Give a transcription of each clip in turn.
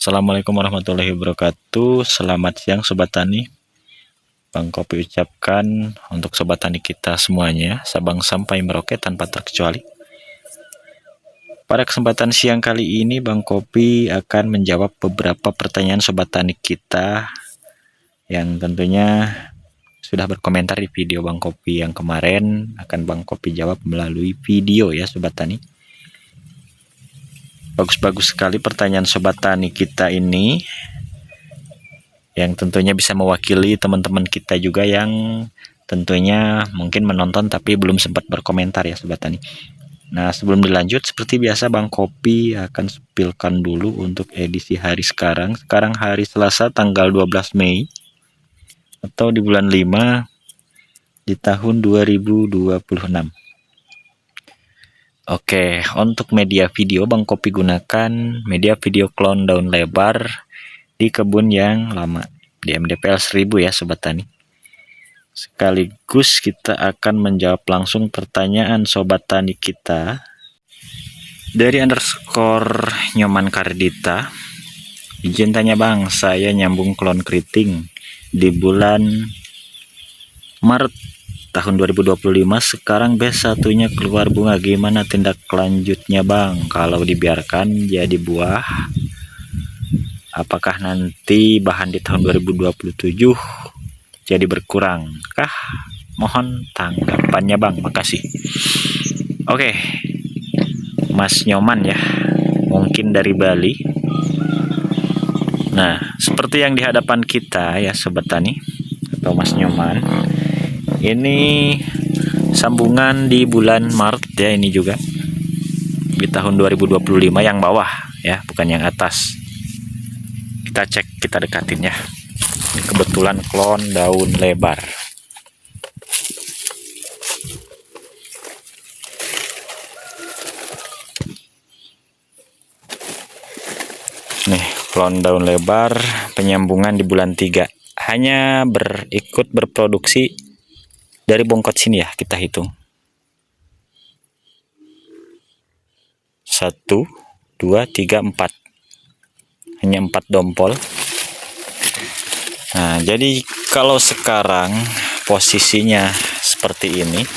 Assalamualaikum warahmatullahi wabarakatuh. Selamat siang Sobat Tani. Bang Kopi ucapkan untuk Sobat Tani kita semuanya, Sabang sampai Merauke tanpa terkecuali. Pada kesempatan siang kali ini Bang Kopi akan menjawab beberapa pertanyaan Sobat Tani kita yang tentunya sudah berkomentar di video Bang Kopi yang kemarin. Akan Bang Kopi jawab melalui video ya Sobat Tani. Bagus-bagus sekali pertanyaan Sobat Tani kita ini, yang tentunya bisa mewakili teman-teman kita juga yang tentunya mungkin menonton tapi belum sempat berkomentar ya Sobat Tani. Nah, sebelum dilanjut, seperti biasa Bang Kopi akan spilkan dulu untuk edisi hari sekarang. Sekarang hari Selasa tanggal 12 Mei atau di bulan 5 di tahun 2026. Oke, untuk media video Bang Kopi gunakan media video clone daun lebar di kebun yang lama di MDPL 1000 ya Sobat Tani. Sekaligus kita akan menjawab langsung pertanyaan Sobat Tani kita dari underscore Nyoman Kardita. Izin tanya Bang, saya nyambung klon keriting di bulan Maret tahun 2025, sekarang B1-nya keluar bunga, gimana tindak lanjutnya Bang? Kalau dibiarkan jadi buah, apakah nanti bahan di tahun 2027 jadi berkurang kah? Mohon tanggapannya Bang, makasih. Oke, Mas Nyoman ya, mungkin dari Bali. Nah, seperti yang di hadapan kita ya Sobat Tani atau Mas Nyoman, ini sambungan di bulan Maret ya, ini juga di tahun 2025 yang bawah ya, bukan yang atas. Kita cek, kita dekatin ya. Ini kebetulan klon daun lebar. Nih, klon daun lebar penyambungan di bulan 3. Hanya ikut berproduksi dari bongkot sini ya, kita hitung 1, 2, 3, 4, hanya 4 dompol. Nah, jadi kalau sekarang posisinya seperti ini,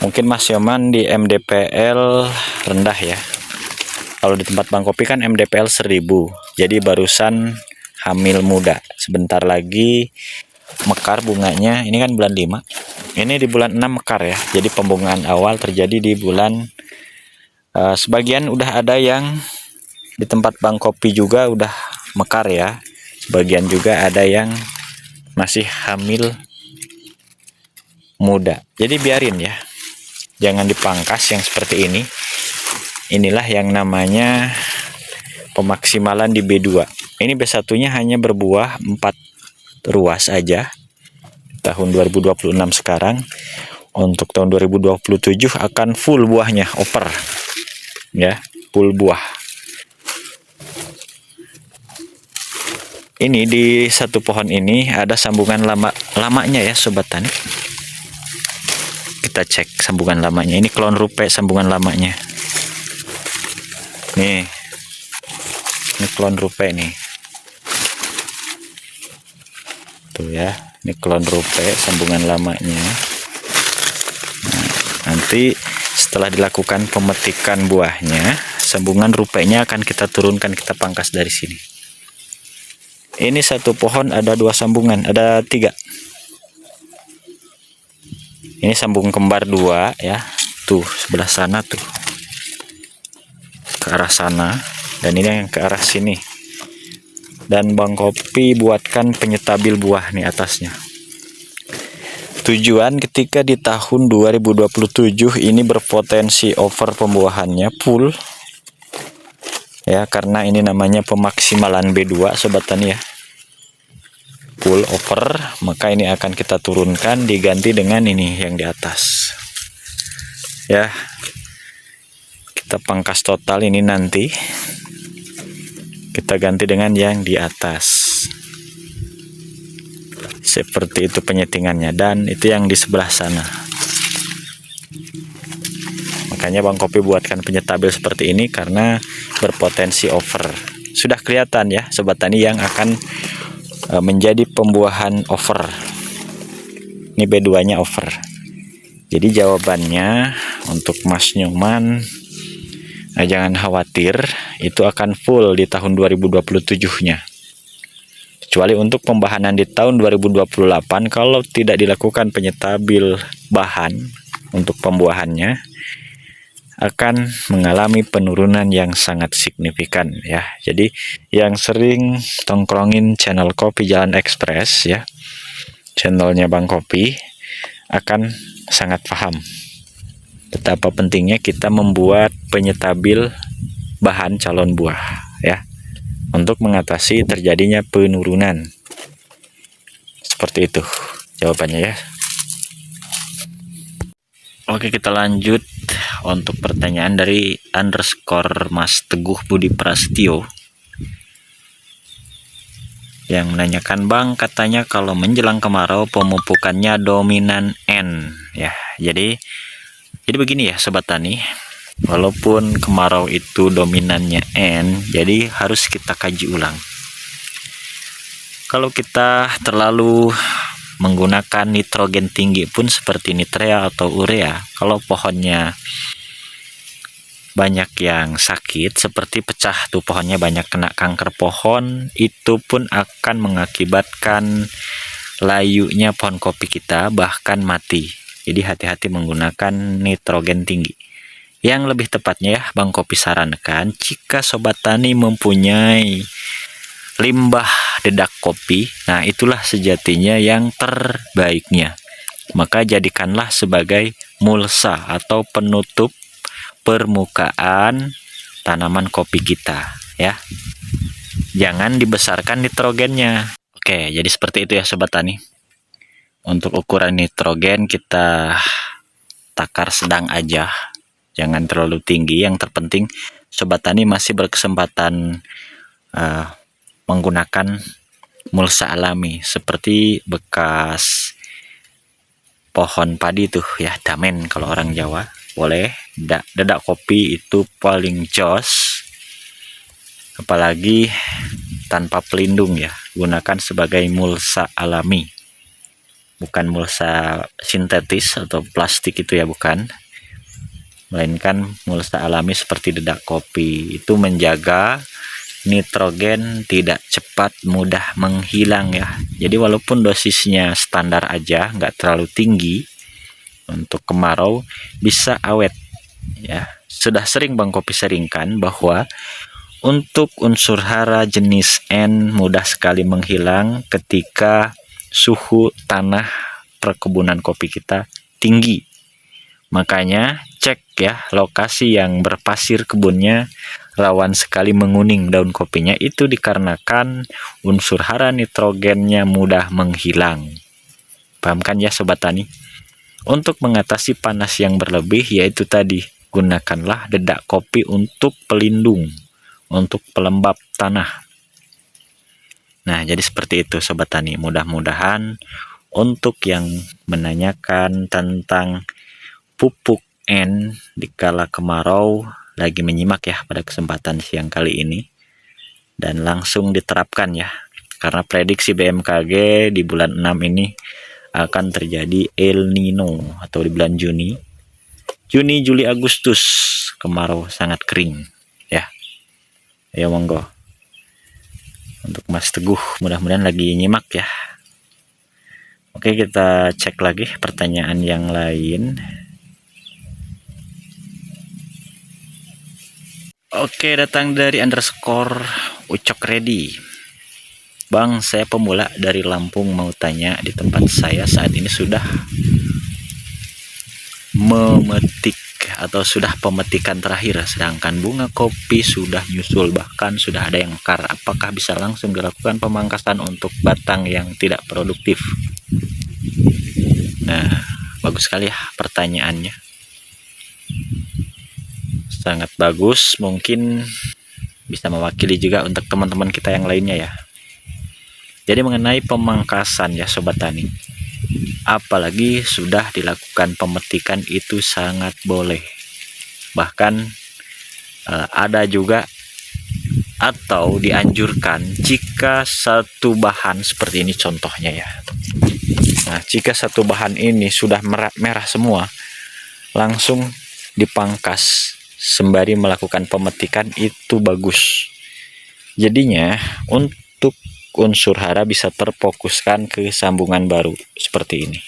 mungkin Mas Yoman di MDPL rendah ya. Kalau di tempat Bang Kopi kan MDPL 1000, jadi barusan hamil muda, sebentar lagi mekar bunganya. Ini kan bulan 5, ini di bulan 6 mekar ya, jadi pembungaan awal terjadi di bulan sebagian udah ada yang di tempat Bang Kopi juga udah mekar ya, sebagian juga ada yang masih hamil muda. Jadi biarin ya, jangan dipangkas yang seperti ini. Inilah yang namanya pemaksimalan di B2. Ini B1-nya hanya berbuah 4 ruas aja tahun 2026. Sekarang untuk tahun 2027 akan full buahnya, oper ya, full buah. Ini di satu pohon ini ada sambungan lamanya ya Sobat Tani. Kita cek sambungan lamanya. Ini klon rupe sambungan lamanya. Nih, ini klon rupe nih. Tuh ya, ini klon rupe sambungan lamanya. Nah, nanti setelah dilakukan pemetikan buahnya, sambungan rupenya akan kita turunkan, kita pangkas dari sini. Ini satu pohon ada 2 sambungan, ada 3. Ini sambung kembar 2 ya, tuh sebelah sana tuh, ke arah sana, dan ini yang ke arah sini. Dan Bang Kopi buatkan penyetabil buah nih atasnya. Tujuan ketika di tahun 2027 ini berpotensi over pembuahannya full ya, karena ini namanya pemaksimalan B2 Sobat Tani ya, full over, maka ini akan kita turunkan diganti dengan ini yang di atas ya. Kita pangkas total ini, nanti kita ganti dengan yang di atas. Seperti itu penyetingannya, dan itu yang di sebelah sana. Makanya Bang Kopi buatkan penyetabil seperti ini karena berpotensi over sudah kelihatan ya Sobat Tani yang akan menjadi pembuahan over. Ini B2 nya over. Jadi jawabannya untuk Mas Nyoman, jangan khawatir, itu akan full di tahun 2027 nya. Kecuali untuk pembahanan di tahun 2028, kalau tidak dilakukan penyetabil bahan untuk pembuahannya, akan mengalami penurunan yang sangat signifikan ya. Jadi yang sering tongkrongin channel Kopi Jalan Ekspres ya, channelnya Bang Kopi, akan sangat paham betapa pentingnya kita membuat penyetabil bahan calon buah ya, untuk mengatasi terjadinya penurunan. Seperti itu jawabannya ya. Oke, kita lanjut untuk pertanyaan dari underscore Mas Teguh Budi Prasetyo yang menanyakan, Bang, katanya kalau menjelang kemarau pemupukannya dominan N ya. Jadi begini ya Sobat Tani, walaupun kemarau itu dominannya N, jadi harus kita kaji ulang. Kalau kita terlalu menggunakan nitrogen tinggi pun seperti nitrea atau urea, kalau pohonnya banyak yang sakit, seperti pecah tuh pohonnya, banyak kena kanker pohon, itu pun akan mengakibatkan layunya pohon kopi kita bahkan mati. Jadi hati-hati menggunakan nitrogen tinggi. Yang lebih tepatnya ya Bang Kopi sarankan, jika Sobat Tani mempunyai limbah dedak kopi, nah itulah sejatinya yang terbaiknya. Maka jadikanlah sebagai mulsa atau penutup permukaan tanaman kopi kita ya. Jangan dibesarkan nitrogennya. Oke, jadi seperti itu ya Sobat Tani. Untuk ukuran nitrogen kita takar sedang aja, jangan terlalu tinggi. Yang terpenting Sobat Tani masih berkesempatan menggunakan mulsa alami seperti bekas pohon padi tuh ya, damen kalau orang Jawa, boleh. Dedak kopi itu paling jos, apalagi tanpa pelindung ya, gunakan sebagai mulsa alami, bukan mulsa sintetis atau plastik itu ya, bukan, melainkan mulsa alami seperti dedak kopi. Itu menjaga nitrogen tidak cepat mudah menghilang ya. Jadi walaupun dosisnya standar aja, nggak terlalu tinggi, untuk kemarau bisa awet ya. Sudah sering Bang Kopi seringkan bahwa untuk unsur hara jenis N mudah sekali menghilang ketika suhu tanah perkebunan kopi kita tinggi. Makanya cek ya lokasi yang berpasir kebunnya, rawan sekali menguning daun kopinya, itu dikarenakan unsur hara nitrogennya mudah menghilang. Paham kan ya Sobat Tani? Untuk mengatasi panas yang berlebih, yaitu tadi, gunakanlah dedak kopi untuk pelindung, untuk pelembab tanah. Nah, jadi seperti itu Sobat Tani. Mudah-mudahan untuk yang menanyakan tentang pupuk N dikala kemarau lagi menyimak ya pada kesempatan siang kali ini, dan langsung diterapkan ya, karena prediksi BMKG di bulan 6 ini akan terjadi El Nino atau di bulan Juni, Juli, Agustus kemarau sangat kering ya. Ya monggo untuk Mas Teguh, mudah-mudahan lagi nyimak ya. Oke, kita cek lagi pertanyaan yang lain. Oke, datang dari underscore Ucok Ready. Bang, saya pemula dari Lampung, mau tanya, di tempat saya saat ini sudah memetik atau sudah pemetikan terakhir, sedangkan bunga kopi sudah nyusul, bahkan sudah ada yang mekar. Apakah bisa langsung dilakukan pemangkasan untuk batang yang tidak produktif? Nah, bagus sekali ya pertanyaannya, sangat bagus. Mungkin bisa mewakili juga untuk teman-teman kita yang lainnya ya. Jadi mengenai pemangkasan ya Sobat Tani, apalagi sudah dilakukan pemetikan, itu sangat boleh. Bahkan ada juga atau dianjurkan jika satu bahan seperti ini contohnya ya. Nah, jika satu bahan ini sudah merah semua, langsung dipangkas sembari melakukan pemetikan itu bagus. Jadinya untuk unsur hara bisa terfokuskan ke sambungan baru seperti ini.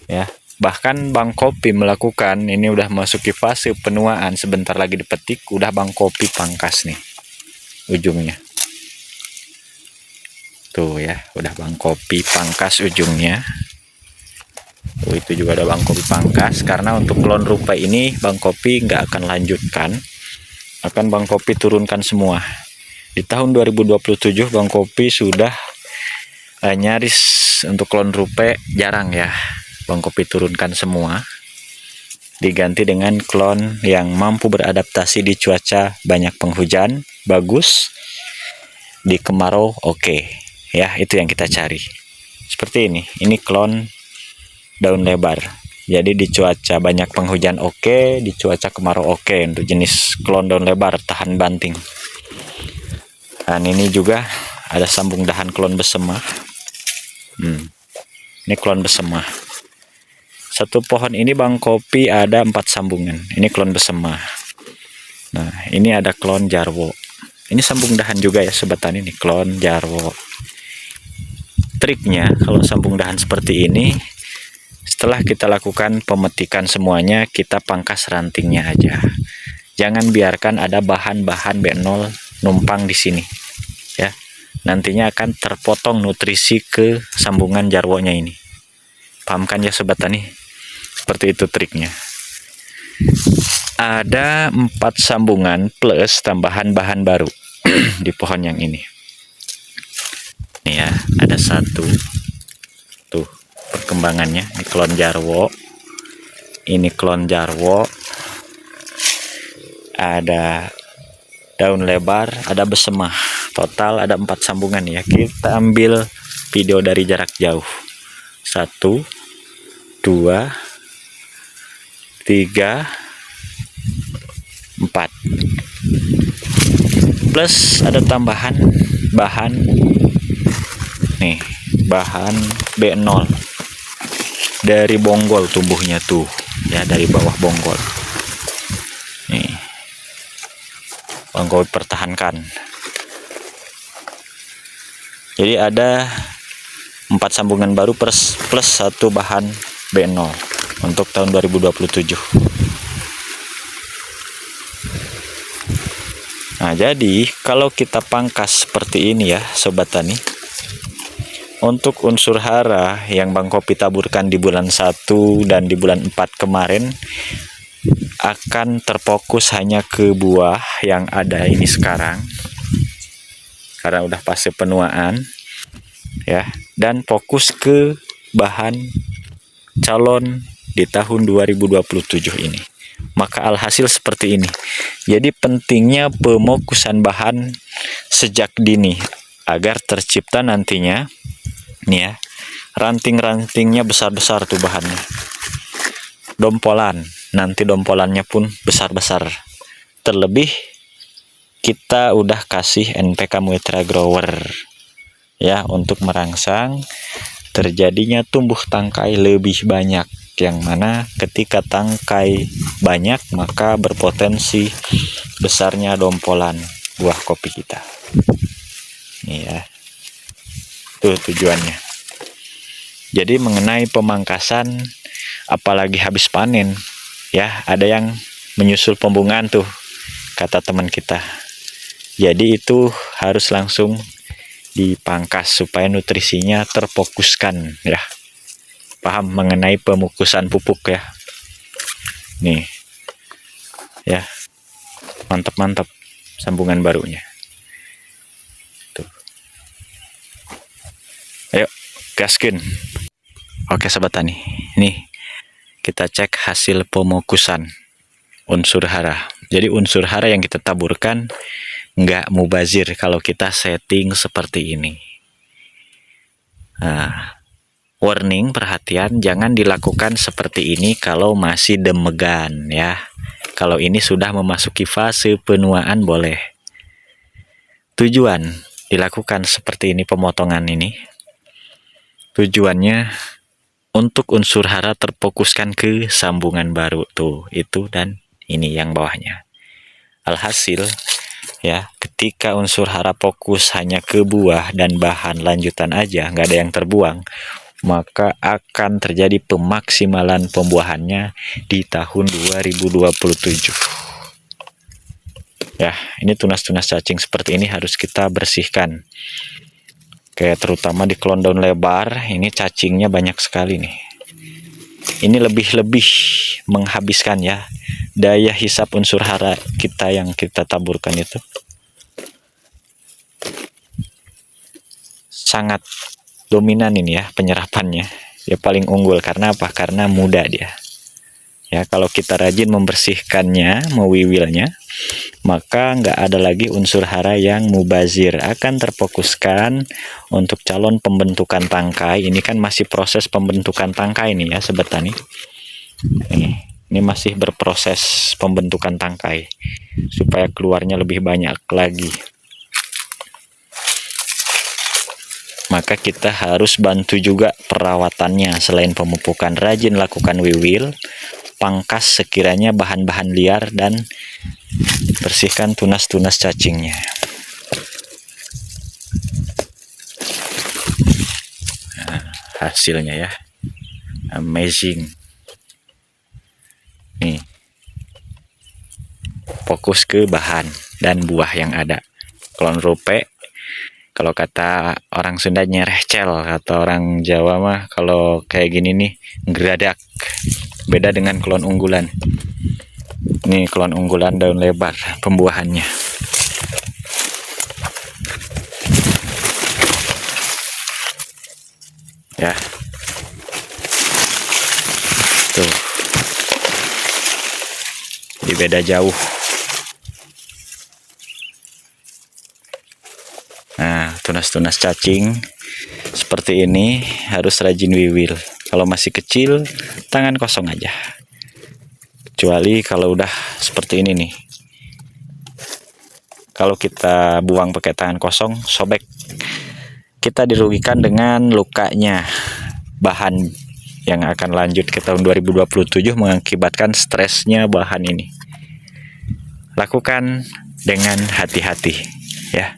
Ya, bahkan Bang Kopi melakukan ini udah masuki fase penuaan, sebentar lagi dipetik udah Bang Kopi pangkas nih ujungnya. Tuh ya, udah Bang Kopi pangkas ujungnya. Itu juga ada Bang Kopi pangkas, karena untuk klon rupa ini Bang Kopi nggak akan lanjutkan, akan Bang Kopi turunkan semua. Di tahun 2027 Bang Kopi sudah nyaris untuk klon rupe jarang ya Bang Kopi turunkan semua, diganti dengan klon yang mampu beradaptasi di cuaca banyak penghujan, bagus, di kemarau oke. Ya, itu yang kita cari. Seperti ini klon daun lebar. Jadi di cuaca banyak penghujan oke, di cuaca kemarau oke untuk jenis klon daun lebar tahan banting. Dan ini juga ada sambung dahan klon bersema. Ini klon bersema. Satu pohon ini Bang Kopi ada 4 sambungan. Ini klon bersema. Nah, ini ada klon jarwo. Ini sambung dahan juga ya sobat tani, ini klon jarwo. Triknya kalau sambung dahan seperti ini, setelah kita lakukan pemetikan semuanya, kita pangkas rantingnya aja. Jangan biarkan ada bahan-bahan B0 numpang di sini. Ya, nantinya akan terpotong nutrisi ke sambungan jarwonya ini. Paham kan ya sobat tani? Seperti itu triknya. Ada 4 sambungan plus tambahan bahan baru di pohon yang ini. Nih ya, ada 1. Tuh perkembangannya. Ini klon jarwo. Ini klon jarwo. Ada daun lebar, ada besemah. Total ada 4 sambungan ya. Kita ambil video dari jarak jauh. 1, 2, 3, 4. Plus ada tambahan bahan nih, bahan B0 dari bonggol tumbuhnya tuh ya, dari bawah bonggol. Nih, bonggol pertahankan. Jadi ada 4 sambungan baru plus 1 bahan B0 untuk tahun 2027. Nah, jadi kalau kita pangkas seperti ini ya sobat tani, untuk unsur hara yang Bang Kopi taburkan di bulan 1 dan di bulan 4 kemarin akan terfokus hanya ke buah yang ada ini sekarang, karena udah fase penuaan ya, dan fokus ke bahan calon di tahun 2027 ini. Maka alhasil seperti ini. Jadi pentingnya pemokusan bahan sejak dini agar tercipta nantinya nih ya, ranting-rantingnya besar-besar tuh bahannya. Dompolan, nanti dompolannya pun besar-besar. Terlebih kita udah kasih NPK Mitra Grower ya, untuk merangsang terjadinya tumbuh tangkai lebih banyak, yang mana ketika tangkai banyak maka berpotensi besarnya dompolan buah kopi kita. Ini ya, tuh tujuannya. Jadi mengenai pemangkasan, apalagi habis panen ya, ada yang menyusul pembungaan tuh kata teman kita. Jadi itu harus langsung dipangkas supaya nutrisinya terfokuskan ya. Paham mengenai pemukusan pupuk ya. Nih ya, mantap-mantap sambungan barunya tuh. Ayo gaskin. Oke sobat tani, nih kita cek hasil pemukusan unsur hara. Jadi unsur hara yang kita taburkan nggak mubazir kalau kita setting seperti ini. Nah, warning, perhatian, jangan dilakukan seperti ini kalau masih demegan ya. Kalau ini sudah memasuki fase penuaan boleh. Tujuan dilakukan seperti ini, pemotongan ini. Tujuannya untuk unsur hara terfokuskan ke sambungan baru tuh, itu dan ini yang bawahnya. Alhasil ya, ketika unsur hara fokus hanya ke buah dan bahan lanjutan aja, nggak ada yang terbuang, maka akan terjadi pemaksimalan pembuahannya di tahun 2027. Ya, ini tunas-tunas cacing seperti ini harus kita bersihkan. Kayak terutama di klon daun lebar, ini cacingnya banyak sekali nih. Ini lebih-lebih menghabiskan ya daya hisap unsur hara kita yang kita taburkan itu. Sangat dominan ini ya penyerapannya. Ya paling unggul karena apa? Karena mudah dia. Ya, kalau kita rajin membersihkannya, mewiwilnya, maka nggak ada lagi unsur hara yang mubazir. Akan terfokuskan untuk calon pembentukan tangkai. Ini kan masih proses pembentukan tangkai nih ya sobat tani. Ini masih berproses pembentukan tangkai supaya keluarnya lebih banyak lagi. Maka kita harus bantu juga perawatannya. Selain pemupukan, rajin lakukan wiwil, pangkas sekiranya bahan-bahan liar, dan bersihkan tunas-tunas cacingnya. Nah, hasilnya ya amazing. Nih, fokus ke bahan dan buah yang ada. Klon rupe, kalau kata orang Sunda nyerehcel, kata orang Jawa mah kalau kayak gini nih geradak. Beda dengan klon unggulan. Ini klon unggulan daun lebar pembuahannya. Ya. Tuh. Jadi beda jauh. Nah, tunas-tunas cacing seperti ini harus rajin wiwil. Kalau masih kecil, tangan kosong aja. Kecuali kalau udah seperti ini nih. Kalau kita buang pakai tangan kosong, sobek. Kita dirugikan dengan lukanya. Bahan yang akan lanjut ke tahun 2027 mengakibatkan stresnya bahan ini. Lakukan dengan hati-hati ya.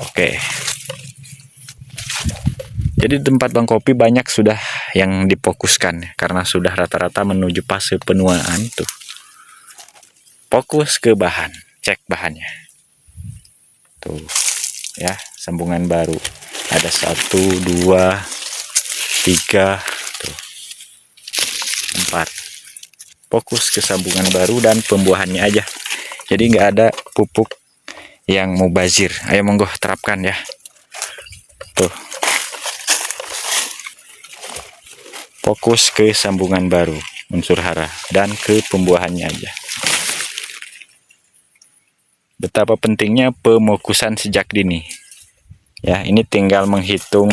Oke. Jadi di tempat Bang Kopi banyak sudah yang difokuskan karena sudah rata-rata menuju fase penuaan tuh. Fokus ke bahan, cek bahannya. Tuh ya, sambungan baru. Ada 1, 2, 3, tuh, 4. Fokus ke sambungan baru dan pembuahannya aja. Jadi nggak ada pupuk yang mubazir. Ayo monggo terapkan ya. Tuh. Fokus ke sambungan baru unsur hara dan ke pembuahannya aja. Betapa pentingnya pemukusan sejak dini. Ya, ini tinggal menghitung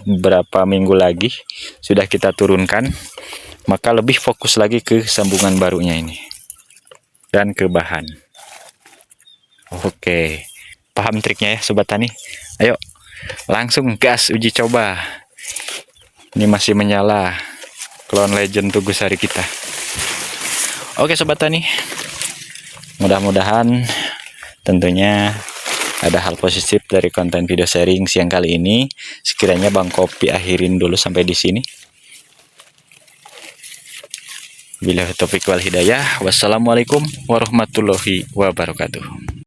berapa minggu lagi sudah kita turunkan, maka lebih fokus lagi ke sambungan barunya ini dan ke bahan. Oke, paham triknya ya sobat tani? Ayo langsung gas uji coba. Ini masih menyala klon legend Tugu Sari kita. Oke sobat tani, mudah-mudahan tentunya ada hal positif dari konten video sharing siang kali ini. Sekiranya Bang Kopi akhirin dulu sampai di sini. Billahi taufiq wal hidayah. Wassalamualaikum warahmatullahi wabarakatuh.